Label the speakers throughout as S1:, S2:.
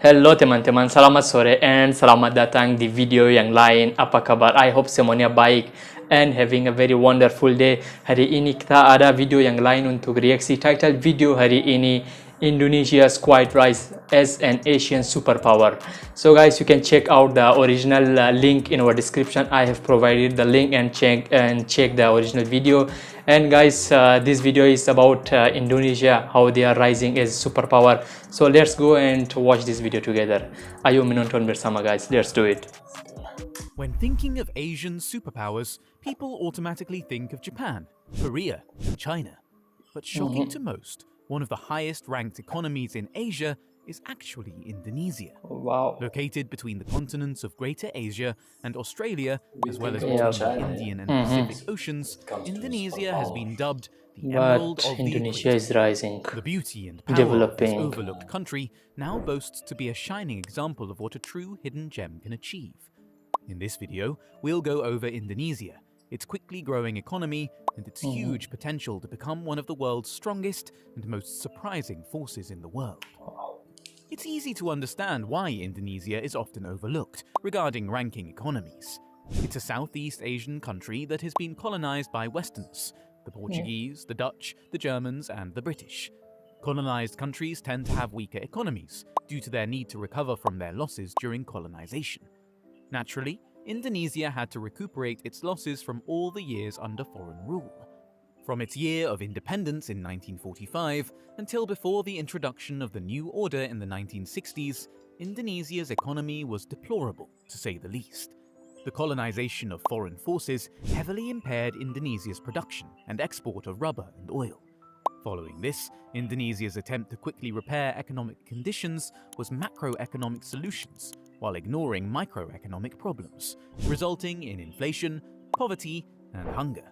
S1: Hello teman-teman, selamat sore and selamat datang di video yang lain. Apa kabar? I hope semuanya baik and having a very wonderful day. Hari ini kita ada video yang lain untuk reaksi. Title video hari ini, Indonesia's quiet rise as an Asian superpower. So guys, you can check out the original link in our description. I have provided the link and check the original video. And guys, this video is about Indonesia, how they are rising as superpower. So let's go and watch this video together. Ayo menonton bersama guys, let's do it.
S2: When thinking of Asian superpowers, people automatically think of Japan, Korea, and China. But shocking to most, one of the highest ranked economies in Asia is actually Indonesia.
S1: Wow.
S2: Located between the continents of Greater Asia and Australia, as well as between the Indian and Pacific Oceans, Indonesia has been dubbed the Emerald of the
S1: Indonesia
S2: Equator.
S1: is rising,
S2: The beauty and power of this
S1: developing.
S2: overlooked country now boasts to be a shining example of what a true hidden gem can achieve. In this video, we'll go over Indonesia, its quickly growing economy, and its huge potential to become one of the world's strongest and most surprising forces in the world. It's easy to understand why Indonesia is often overlooked regarding ranking economies. It's a Southeast Asian country that has been colonized by Westerns, the Portuguese, the Dutch, the Germans, and the British. Colonized countries tend to have weaker economies due to their need to recover from their losses during colonization. Naturally, Indonesia had to recuperate its losses from all the years under foreign rule. From its year of independence in 1945 until before the introduction of the new order in the 1960s, Indonesia's economy was deplorable, to say the least. The colonization of foreign forces heavily impaired Indonesia's production and export of rubber and oil. Following this, Indonesia's attempt to quickly repair economic conditions was macroeconomic solutions, while ignoring microeconomic problems, resulting in inflation, poverty, and hunger.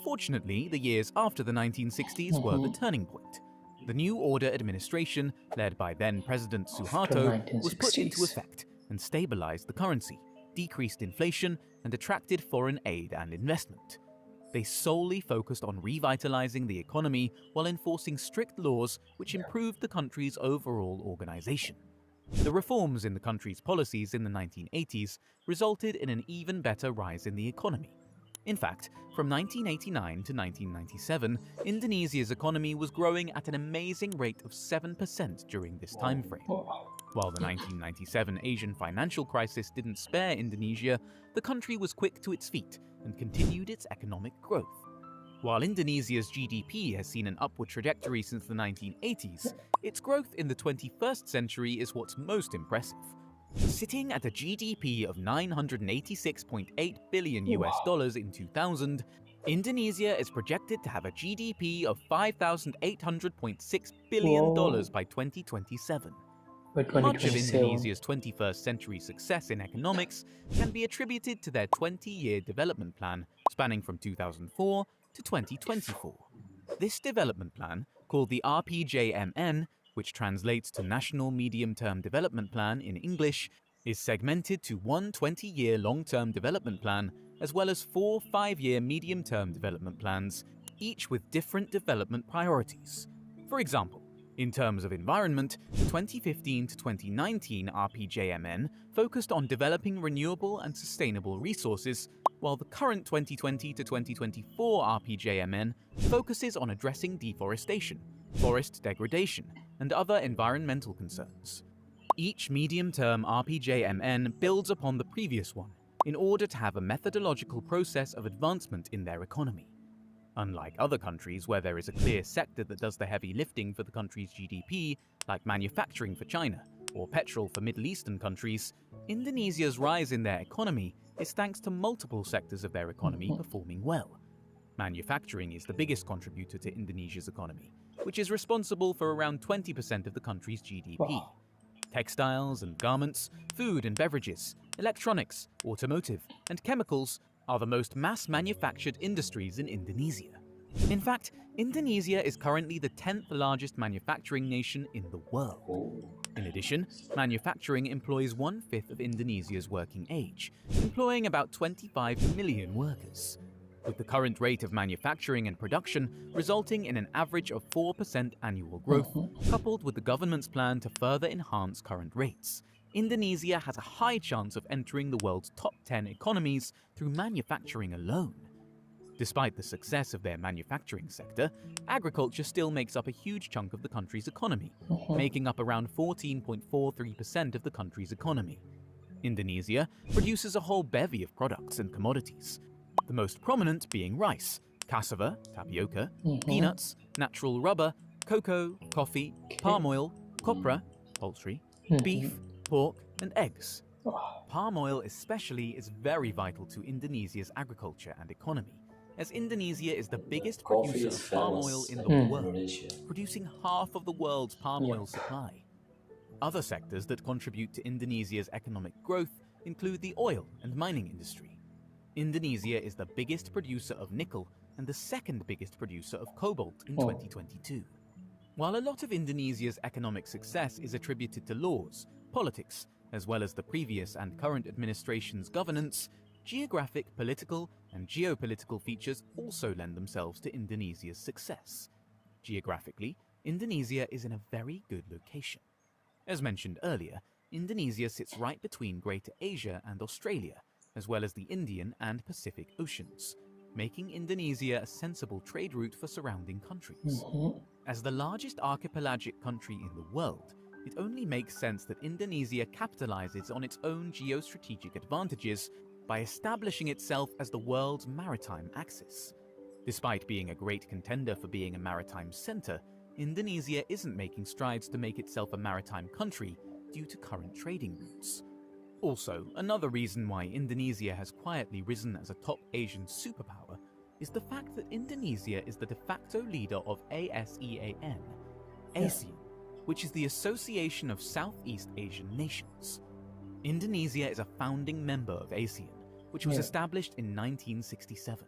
S2: Fortunately, the years after the 1960s were the turning point. The New Order administration, led by then-President Suharto, was put into effect and stabilized the currency, decreased inflation, and attracted foreign aid and investment. They solely focused on revitalizing the economy while enforcing strict laws which improved the country's overall organization. The reforms in the country's policies in the 1980s resulted in an even better rise in the economy. In fact, from 1989 to 1997, Indonesia's economy was growing at an amazing rate of 7% during this time frame. While the 1997 Asian financial crisis didn't spare Indonesia, the country was quick to its feet and continued its economic growth. While Indonesia's GDP has seen an upward trajectory since the 1980s, its growth in the 21st century is what's most impressive. Sitting at a GDP of $986.8 billion in 2000, Indonesia is projected to have a GDP of $5,800.6 billion by 2027. Much of Indonesia's 21st century success in economics can be attributed to their 20-year development plan spanning from 2004 to 2024. This development plan, called the RPJMN, which translates to National Medium-Term Development Plan in English, is segmented to one 20-year long-term development plan as well as 4 5-year medium-term development plans, each with different development priorities. For example, in terms of environment, the 2015 to 2019 RPJMN focused on developing renewable and sustainable resources, while the current 2020 to 2024 RPJMN focuses on addressing deforestation, forest degradation, and other environmental concerns. Each medium-term RPJMN builds upon the previous one in order to have a methodological process of advancement in their economy. Unlike other countries where there is a clear sector that does the heavy lifting for the country's GDP, like manufacturing for China or petrol for Middle Eastern countries, Indonesia's rise in their economy is thanks to multiple sectors of their economy performing well. Manufacturing is the biggest contributor to Indonesia's economy, which is responsible for around 20% of the country's GDP. Textiles and garments, food and beverages, electronics, automotive, and chemicals are the most mass-manufactured industries in Indonesia. In fact, Indonesia is currently the 10th largest manufacturing nation in the world. In addition, manufacturing employs 1/5 of Indonesia's working age, employing about 25 million workers. with the current rate of manufacturing and production resulting in an average of 4% annual growth, coupled with the government's plan to further enhance current rates. Indonesia has a high chance of entering the world's top 10 economies through manufacturing alone. Despite the success of their manufacturing sector, agriculture still makes up a huge chunk of the country's economy, making up around 14.43% of the country's economy. Indonesia produces a whole bevy of products and commodities, the most prominent being rice, cassava, tapioca, peanuts, natural rubber, cocoa, coffee, palm oil, copra, poultry, beef, pork, and eggs. Palm oil especially is very vital to Indonesia's agriculture and economy, as Indonesia is the biggest
S3: Coffee
S2: producer
S3: is
S2: of palm oil
S3: famous
S2: in the
S3: in
S2: world,
S3: Indonesia.
S2: producing half of the world's palm oil supply. Other sectors that contribute to Indonesia's economic growth include the oil and mining industry. Indonesia is the biggest producer of nickel and the second biggest producer of cobalt in 2022. While a lot of Indonesia's economic success is attributed to laws, politics, as well as the previous and current administration's governance, geographic, political, and geopolitical features also lend themselves to Indonesia's success. Geographically, Indonesia is in a very good location. As mentioned earlier, Indonesia sits right between Greater Asia and Australia, as well as the Indian and Pacific Oceans, making Indonesia a sensible trade route for surrounding countries. As the largest archipelagic country in the world, it only makes sense that Indonesia capitalizes on its own geostrategic advantages by establishing itself as the world's maritime axis. Despite being a great contender for being a maritime center, Indonesia isn't making strides to make itself a maritime country due to current trading routes. Also, another reason why Indonesia has quietly risen as a top Asian superpower is the fact that Indonesia is the de facto leader of ASEAN, ASEAN, which is the Association of Southeast Asian Nations. Indonesia is a founding member of ASEAN, which was established in 1967.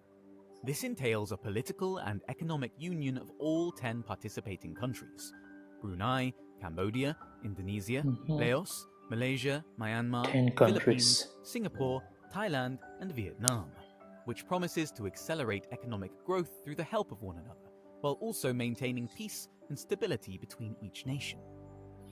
S2: This entails a political and economic union of all 10 participating countries: Brunei, Cambodia, Indonesia, Laos, Malaysia, Myanmar,
S1: 10
S2: Philippines,
S1: countries.
S2: Singapore, Thailand, and Vietnam, which promises to accelerate economic growth through the help of one another, while also maintaining peace and stability between each nation.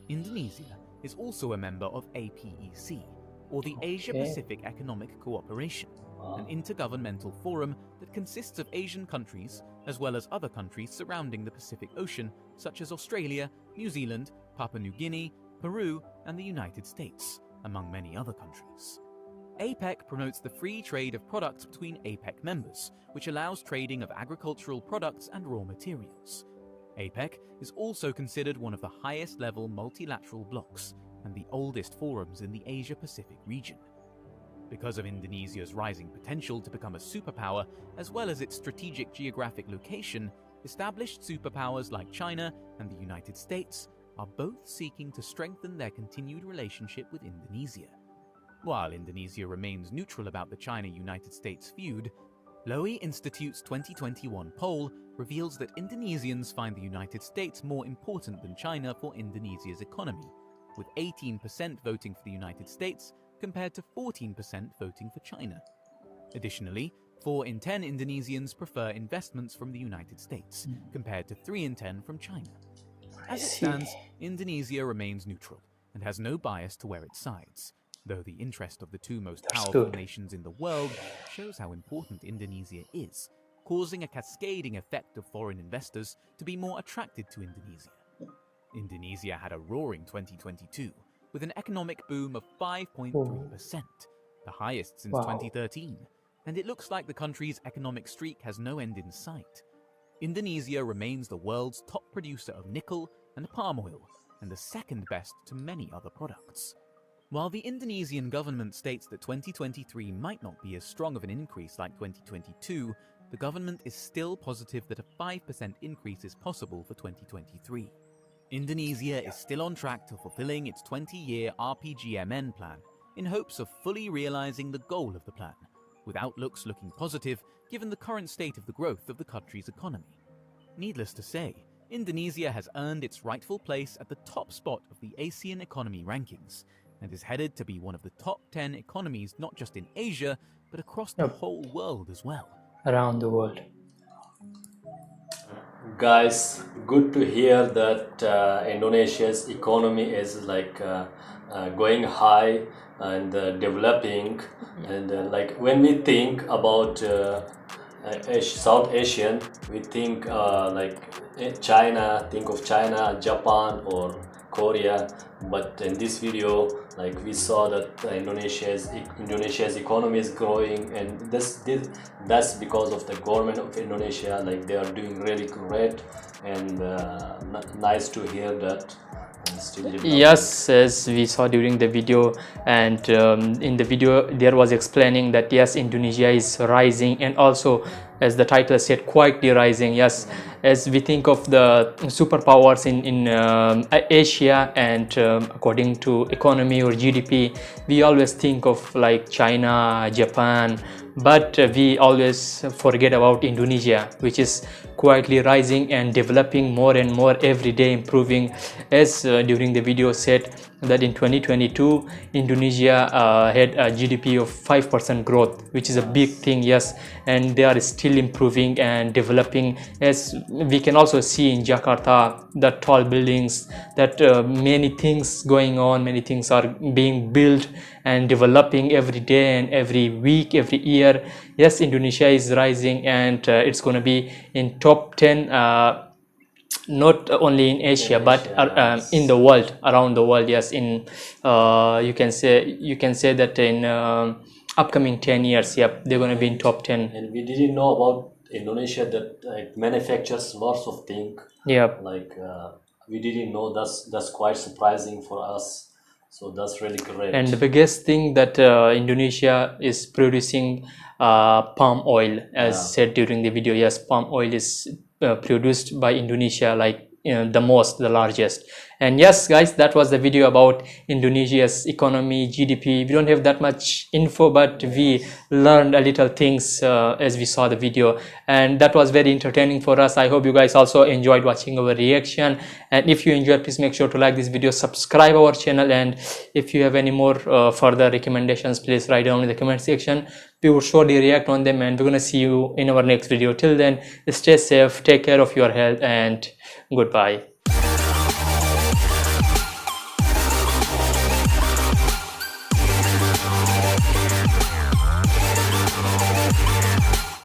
S2: Indonesia is also a member of APEC, or the Asia-Pacific Economic Cooperation, an intergovernmental forum that consists of Asian countries as well as other countries surrounding the Pacific Ocean, such as Australia, New Zealand, Papua New Guinea, Peru, and the United States, among many other countries. APEC promotes the free trade of products between APEC members, which allows trading of agricultural products and raw materials. APEC is also considered one of the highest-level multilateral blocs and the oldest forums in the Asia-Pacific region. Because of Indonesia's rising potential to become a superpower, as well as its strategic geographic location, established superpowers like China and the United States are both seeking to strengthen their continued relationship with Indonesia. While Indonesia remains neutral about the China-United States feud, Lowy Institute's 2021 poll reveals that Indonesians find the United States more important than China for Indonesia's economy, with 18% voting for the United States compared to 14% voting for China. Additionally, 4 in 10 Indonesians prefer investments from the United States, compared to 3 in 10 from China. As it stands, Indonesia remains neutral and has no bias to where it sides, though the interest of the 2 most powerful nations in the world shows how important Indonesia is, causing a cascading effect of foreign investors to be more attracted to Indonesia. Indonesia had a roaring 2022, with an economic boom of 5.3%, the highest since 2013, and it looks like the country's economic streak has no end in sight. Indonesia remains the world's top producer of nickel and palm oil, and the second best to many other products. While the Indonesian government states that 2023 might not be as strong of an increase like 2022, the government is still positive that a 5% increase is possible for 2023. Indonesia is still on track to fulfilling its 20-year RPGMN plan in hopes of fully realizing the goal of the plan, with outlooks looking positive given the current state of the growth of the country's economy. Needless to say, Indonesia has earned its rightful place at the top spot of the ASEAN economy rankings, and is headed to be one of the top 10 economies not just in Asia, but across the whole world as well,
S1: around the world.
S3: Guys, good to hear that Indonesia's economy is like going high and developing. And like when we think about South Asian, we think like China, think of China, Japan, or Korea. But in this video, like we saw that Indonesia's economy is growing, and that's because of the government of Indonesia. Like they are doing really great, and nice to hear that. Still developing.
S1: Yes, as we saw during the video, and in the video there was explaining that yes, Indonesia is rising, and also as the title said, quietly rising. Yes, as we think of the superpowers in Asia, and according to economy or GDP, we always think of like China, Japan, but we always forget about Indonesia, which is quietly rising and developing more and more every day, improving. As during the video said that in 2022 Indonesia had a GDP of 5% growth, which is a big thing. Yes, and they are still improving and developing. As we can also see in Jakarta, the tall buildings, that many things going on, many things are being built and developing every day and every week, every year. Yes, Indonesia is rising, and it's going to be in top 10, not only in Asia, but in the world, around the world. Yes, in you can say that in upcoming 10 years, yep, they're going to be in top 10.
S3: And we didn't know about Indonesia that it manufactures lots of things.
S1: Yep.
S3: Like we didn't know. That's quite surprising for us. So that's really great.
S1: And the biggest thing that Indonesia is producing palm oil, as said during the video. Yes, palm oil is produced by Indonesia, like the largest. And yes, guys, that was the video about Indonesia's economy, GDP. We don't have that much info, but we learned a little things as we saw the video, and that was very entertaining for us. I hope you guys also enjoyed watching our reaction, and if you enjoyed, please make sure to like this video, subscribe our channel, and if you have any more further recommendations, please write down in the comment section. We will surely react on them, and we're gonna see you in our next video. Till then, stay safe, take care of your health, and goodbye.